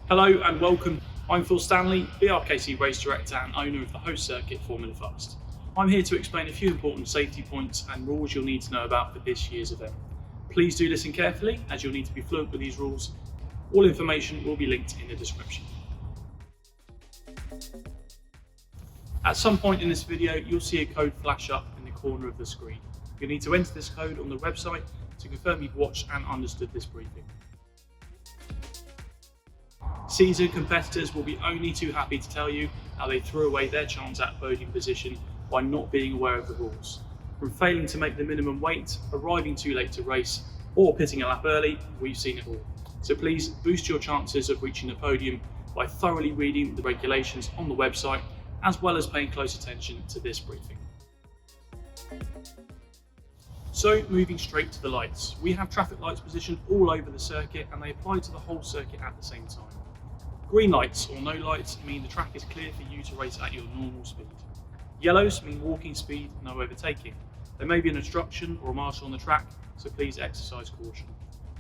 Hello and welcome. I'm Phil Stanley, BRKC Race Director and owner of the host circuit Formula Fast. I'm here to explain a few important safety points and rules you'll need to know about for this year's event. Please do listen carefully as you'll need to be fluent with these rules. All information will be linked in the description. At some point in this video, you'll see a code flash up in the corner of the screen. You'll need to enter this code on the website to confirm you've watched and understood this briefing. Seasoned competitors will be only too happy to tell you how they threw away their chance at podium position by not being aware of the rules. From failing to make the minimum weight, arriving too late to race, or pitting a lap early, we've seen it all. So please boost your chances of reaching the podium by thoroughly reading the regulations on the website, as well as paying close attention to this briefing. So moving straight to the lights. We have traffic lights positioned all over the circuit and they apply to the whole circuit at the same time. Green lights or no lights mean the track is clear for you to race at your normal speed. Yellows mean walking speed, no overtaking. There may be an obstruction or a marshal on the track, so please exercise caution.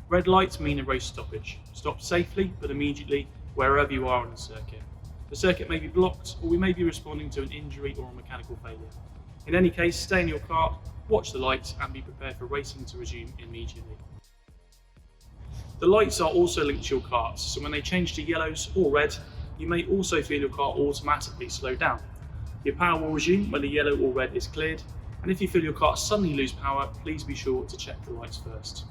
Red lights mean a race stoppage. Stop safely but immediately wherever you are on the circuit. The circuit may be blocked or we may be responding to an injury or a mechanical failure. In any case, stay in your car, watch the lights and be prepared for racing to resume immediately. The lights are also linked to your karts, so when they change to yellows or red, you may also feel your car automatically slow down. Your power will resume when the yellow or red is cleared, and if you feel your kart suddenly lose power, please be sure to check the lights first.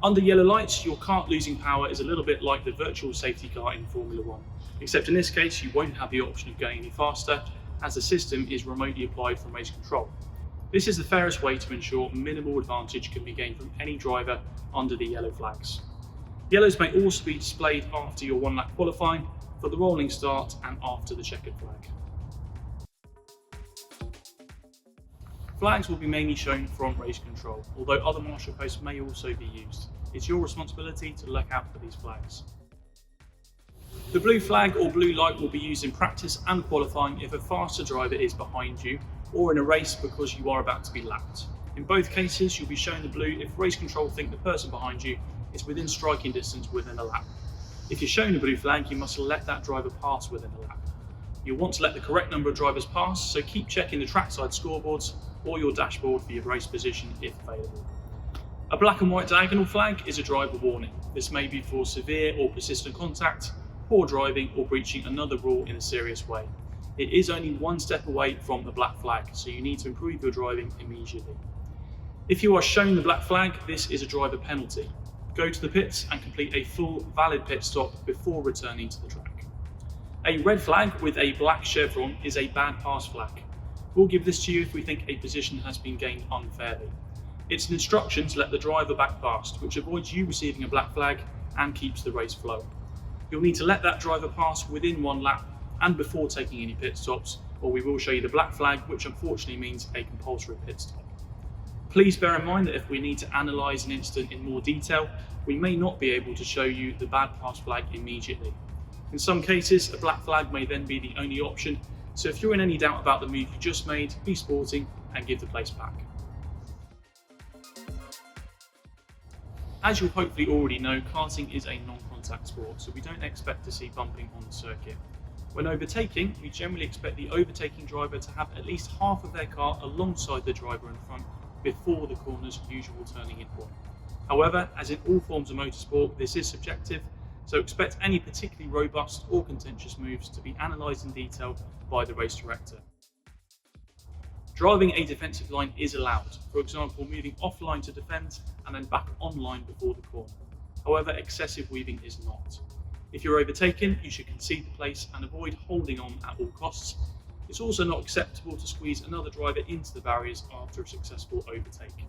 Under yellow lights, your kart losing power is a little bit like the virtual safety car in Formula 1, except in this case you won't have the option of going any faster, as the system is remotely applied from race control. This is the fairest way to ensure minimal advantage can be gained from any driver under the yellow flags. Yellows may also be displayed after your one lap qualifying, for the rolling start and after the checkered flag. Flags will be mainly shown from race control, although other marshal posts may also be used. It's your responsibility to look out for these flags. The blue flag or blue light will be used in practice and qualifying if a faster driver is behind you or in a race because you are about to be lapped. In both cases, you'll be shown the blue if race control think the person behind you is within striking distance within a lap. If you're shown a blue flag, you must let that driver pass within a lap. You'll want to let the correct number of drivers pass, so keep checking the trackside scoreboards or your dashboard for your race position if available. A black and white diagonal flag is a driver warning. This may be for severe or persistent contact, poor driving or breaching another rule in a serious way. It is only one step away from the black flag, so you need to improve your driving immediately. If you are shown the black flag, this is a driver penalty. Go to the pits and complete a full valid pit stop before returning to the track. A red flag with a black chevron is a bad pass flag. We'll give this to you if we think a position has been gained unfairly. It's an instruction to let the driver back past, which avoids you receiving a black flag and keeps the race flowing. You'll need to let that driver pass within one lap and before taking any pit stops, or we will show you the black flag, which unfortunately means a compulsory pit stop. Please bear in mind that if we need to analyse an incident in more detail, we may not be able to show you the bad pass flag immediately. In some cases, a black flag may then be the only option, so if you're in any doubt about the move you just made, be sporting and give the place back. As you'll hopefully already know, karting is a non-contact sport, so we don't expect to see bumping on the circuit. When overtaking, we generally expect the overtaking driver to have at least half of their car alongside the driver in front before the corner's usual turning in point. However, as in all forms of motorsport, this is subjective, so expect any particularly robust or contentious moves to be analysed in detail by the race director. Driving a defensive line is allowed, for example moving offline to defend and then back online before the corner. However, excessive weaving is not. If you're overtaken, you should concede the place and avoid holding on at all costs. It's also not acceptable to squeeze another driver into the barriers after a successful overtake.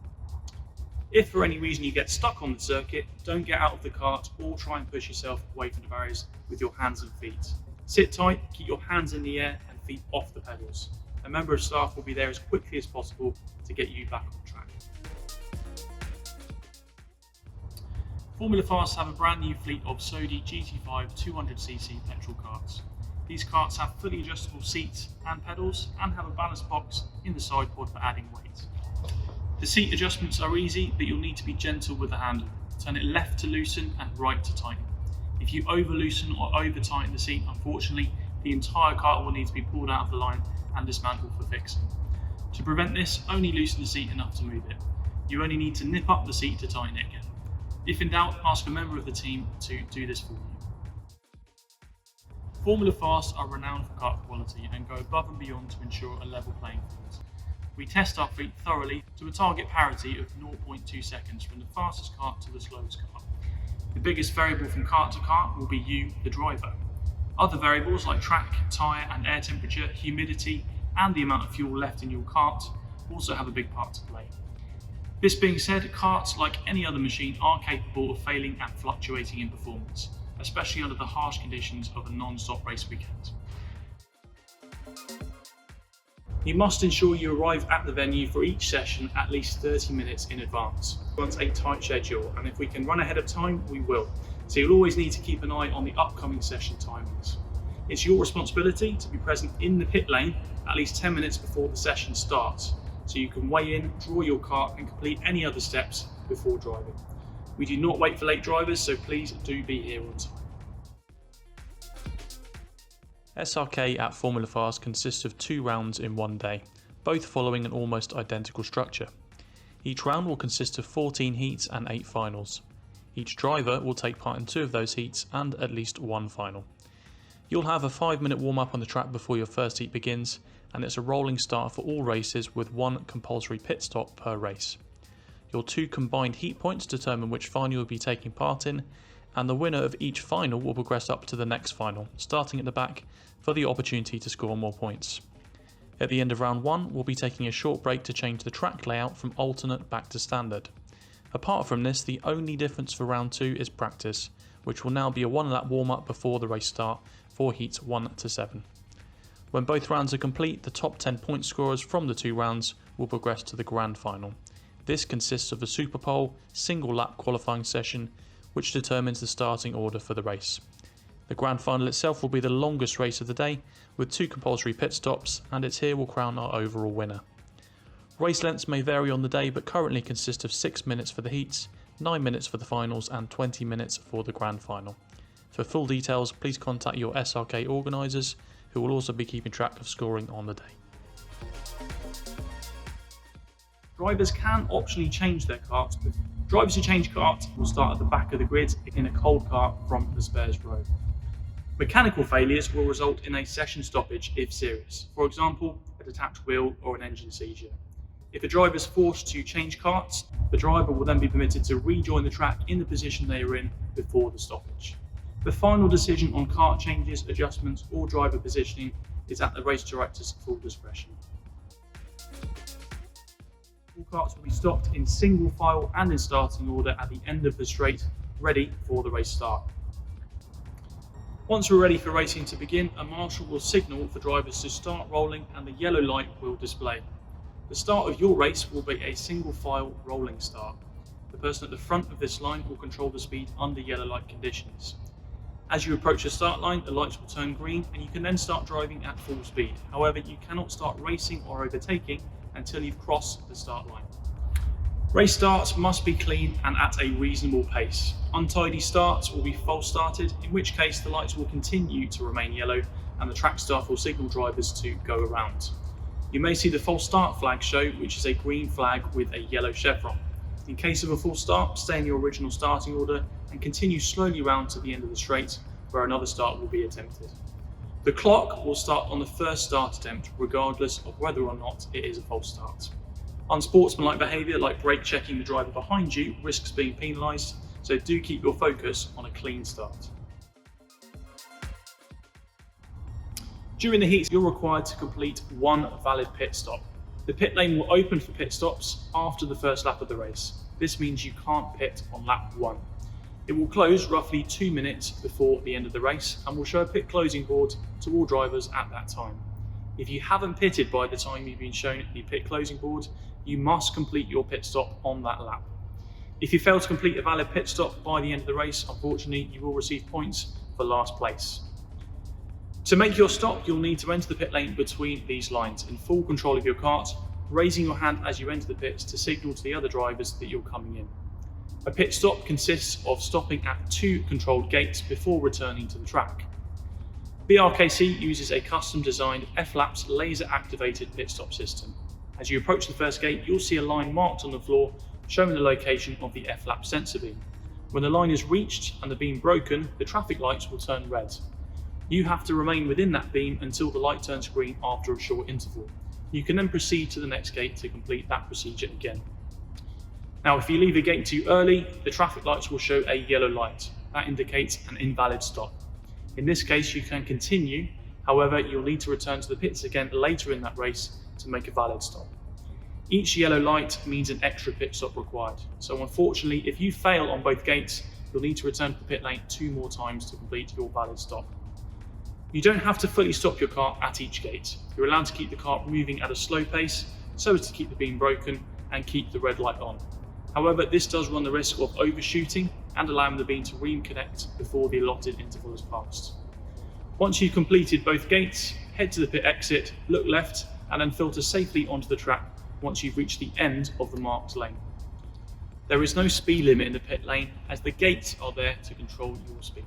If for any reason you get stuck on the circuit, don't get out of the kart or try and push yourself away from the barriers with your hands and feet. Sit tight, keep your hands in the air and feet off the pedals. A member of staff will be there as quickly as possible to get you back on track. Formula Fast have a brand new fleet of Sodi GT5 200cc petrol karts. These karts have fully adjustable seats and pedals and have a balance box in the side pod for adding weight. The seat adjustments are easy, but you'll need to be gentle with the handle. Turn it left to loosen and right to tighten. If you over loosen or over tighten the seat, unfortunately, the entire kart will need to be pulled out of the line and dismantled for fixing. To prevent this, only loosen the seat enough to move it. You only need to nip up the seat to tighten it again. If in doubt, ask a member of the team to do this for you. Formula Fast are renowned for kart quality and go above and beyond to ensure a level playing field. We test our fleet thoroughly to a target parity of 0.2 seconds from the fastest kart to the slowest kart. The biggest variable from kart to kart will be you, the driver. Other variables like track, tyre and air temperature, humidity and the amount of fuel left in your kart also have a big part to play. This being said, karts, like any other machine, are capable of failing and fluctuating in performance, especially under the harsh conditions of a non-stop race weekend. You must ensure you arrive at the venue for each session at least 30 minutes in advance. We want a tight schedule, and if we can run ahead of time, we will. So you'll always need to keep an eye on the upcoming session timings. It's your responsibility to be present in the pit lane at least 10 minutes before the session starts, so you can weigh in, draw your kart and complete any other steps before driving. We do not wait for late drivers, so please do be here on time. SRK at Formula Fast consists of 2 rounds in one day, both following an almost identical structure. Each round will consist of 14 heats and 8 finals. Each driver will take part in 2 of those heats and at least 1 final. You'll have a 5-minute warm-up on the track before your first heat begins, and it's a rolling start for all races with 1 compulsory pit stop per race. Your 2 combined heat points determine which final you'll be taking part in, and the winner of each final will progress up to the next final, starting at the back for the opportunity to score more points. At the end of round 1, we'll be taking a short break to change the track layout from alternate back to standard. Apart from this, the only difference for round 2 is practice, which will now be a 1-lap warm-up before the race start for heats 1 to 7. When both rounds are complete, the top 10 point scorers from the 2 rounds will progress to the grand final. This consists of a super pole, single lap qualifying session, which determines the starting order for the race. The grand final itself will be the longest race of the day, with 2 compulsory pit stops, and it's here we'll crown our overall winner. Race lengths may vary on the day, but currently consist of 6 minutes for the heats, 9 minutes for the finals and 20 minutes for the grand final. For full details, please contact your SRK organisers, who will also be keeping track of scoring on the day. Drivers can optionally change their karts, but drivers who change karts will start at the back of the grid in a cold kart from the spares row. Mechanical failures will result in a session stoppage if serious, for example, a detached wheel or an engine seizure. If a driver is forced to change karts, the driver will then be permitted to rejoin the track in the position they are in before the stoppage. The final decision on kart changes, adjustments or driver positioning is at the race director's full discretion. All karts will be stopped in single file and in starting order at the end of the straight, ready for the race start. Once we're ready for racing to begin, a marshal will signal for drivers to start rolling and the yellow light will display. The start of your race will be a single file rolling start. The person at the front of this line will control the speed under yellow light conditions. As you approach the start line, the lights will turn green and you can then start driving at full speed. However, you cannot start racing or overtaking until you've crossed the start line. Race starts must be clean and at a reasonable pace. Untidy starts will be false started, in which case the lights will continue to remain yellow and the track staff will signal drivers to go around. You may see the false start flag show, which is a green flag with a yellow chevron. In case of a false start, stay in your original starting order and continue slowly round to the end of the straight, where another start will be attempted. The clock will start on the first start attempt, regardless of whether or not it is a false start. Unsportsmanlike behaviour like brake checking the driver behind you risks being penalised, so do keep your focus on a clean start. During the heats, you're required to complete 1 valid pit stop. The pit lane will open for pit stops after the first lap of the race. This means you can't pit on lap 1. It will close roughly 2 minutes before the end of the race and will show a pit closing board to all drivers at that time. If you haven't pitted by the time you've been shown the pit closing board, you must complete your pit stop on that lap. If you fail to complete a valid pit stop by the end of the race, unfortunately, you will receive points for last place. To make your stop, you'll need to enter the pit lane between these lines in full control of your kart, raising your hand as you enter the pits to signal to the other drivers that you're coming in. A pit stop consists of stopping at 2 controlled gates before returning to the track. BRKC uses a custom-designed F-Laps laser-activated pit stop system. As you approach the first gate, you'll see a line marked on the floor showing the location of the F-Lap sensor beam. When the line is reached and the beam broken, the traffic lights will turn red. You have to remain within that beam until the light turns green after a short interval. You can then proceed to the next gate to complete that procedure again. Now, if you leave a gate too early, the traffic lights will show a yellow light. That indicates an invalid stop. In this case, you can continue, however, you'll need to return to the pits again later in that race to make a valid stop. Each yellow light means an extra pit stop required, so unfortunately, if you fail on both gates, you'll need to return to the pit lane 2 more times to complete your valid stop. You don't have to fully stop your car at each gate. You're allowed to keep the car moving at a slow pace so as to keep the beam broken and keep the red light on. However, this does run the risk of overshooting and allowing the beam to reconnect before the allotted interval has passed. Once you've completed both gates, head to the pit exit, look left, and then filter safely onto the track once you've reached the end of the marked lane. There is no speed limit in the pit lane as the gates are there to control your speed.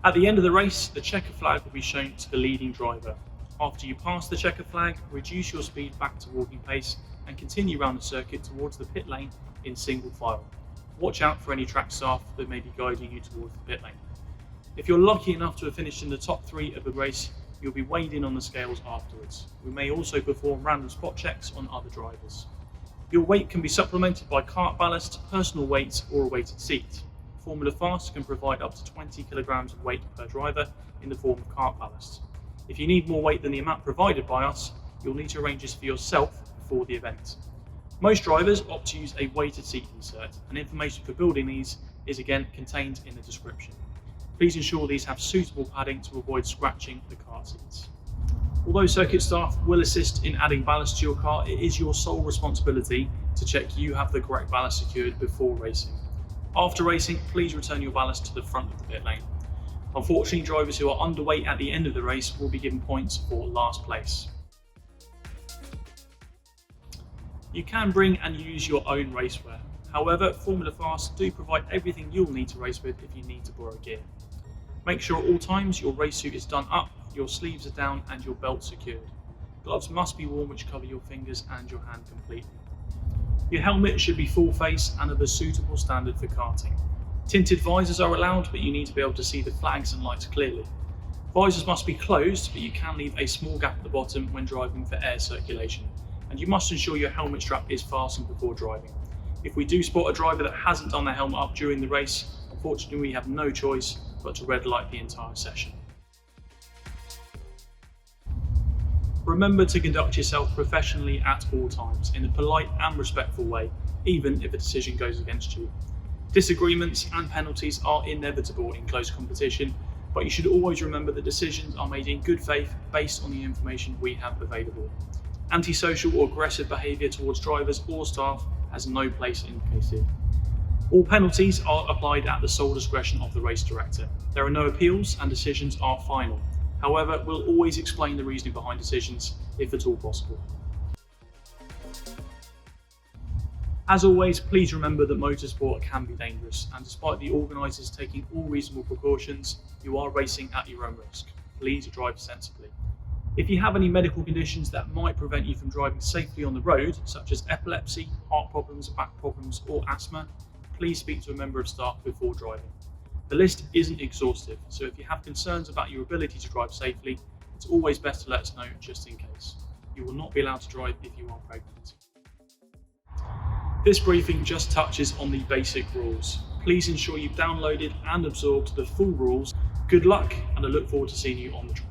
At the end of the race, the checker flag will be shown to the leading driver. After you pass the checker flag, reduce your speed back to walking pace and continue around the circuit towards the pit lane in single file. Watch out for any track staff that may be guiding you towards the pit lane. If you're lucky enough to have finished in the top 3 of the race, you'll be weighed in on the scales afterwards. We may also perform random spot checks on other drivers. Your weight can be supplemented by cart ballast, personal weight, or a weighted seat. Formula Fast can provide up to 20 kilograms of weight per driver in the form of cart ballast. If you need more weight than the amount provided by us, you'll need to arrange this for yourself before the event. Most drivers opt to use a weighted seat insert, and information for building these is again contained in the description. Please ensure these have suitable padding to avoid scratching the cart seats. Although circuit staff will assist in adding ballast to your car, it is your sole responsibility to check you have the correct ballast secured before racing. After racing, please return your ballast to the front of the pit lane. Unfortunately, drivers who are underweight at the end of the race will be given points for last place. You can bring and use your own racewear. However, Formula Fast do provide everything you'll need to race with if you need to borrow gear. Make sure at all times your race suit is done up, your sleeves are down and your belt secured. Gloves must be worn which cover your fingers and your hand completely. Your helmet should be full face and of a suitable standard for karting. Tinted visors are allowed, but you need to be able to see the flags and lights clearly. Visors must be closed, but you can leave a small gap at the bottom when driving for air circulation. And you must ensure your helmet strap is fastened before driving. If we do spot a driver that hasn't done their helmet up during the race, unfortunately we have no choice but to red light the entire session. Remember to conduct yourself professionally at all times, in a polite and respectful way, even if a decision goes against you. Disagreements and penalties are inevitable in close competition, but you should always remember that decisions are made in good faith based on the information we have available. Antisocial or aggressive behaviour towards drivers or staff has no place in KC. All penalties are applied at the sole discretion of the race director. There are no appeals and decisions are final. However, we'll always explain the reasoning behind decisions if at all possible. As always, please remember that motorsport can be dangerous, and despite the organisers taking all reasonable precautions, you are racing at your own risk. Please drive sensibly. If you have any medical conditions that might prevent you from driving safely on the road, such as epilepsy, heart problems, back problems or asthma, please speak to a member of staff before driving. The list isn't exhaustive, so if you have concerns about your ability to drive safely, it's always best to let us know just in case. You will not be allowed to drive if you are pregnant. This briefing just touches on the basic rules. Please ensure you've downloaded and absorbed the full rules. Good luck, and I look forward to seeing you on the track.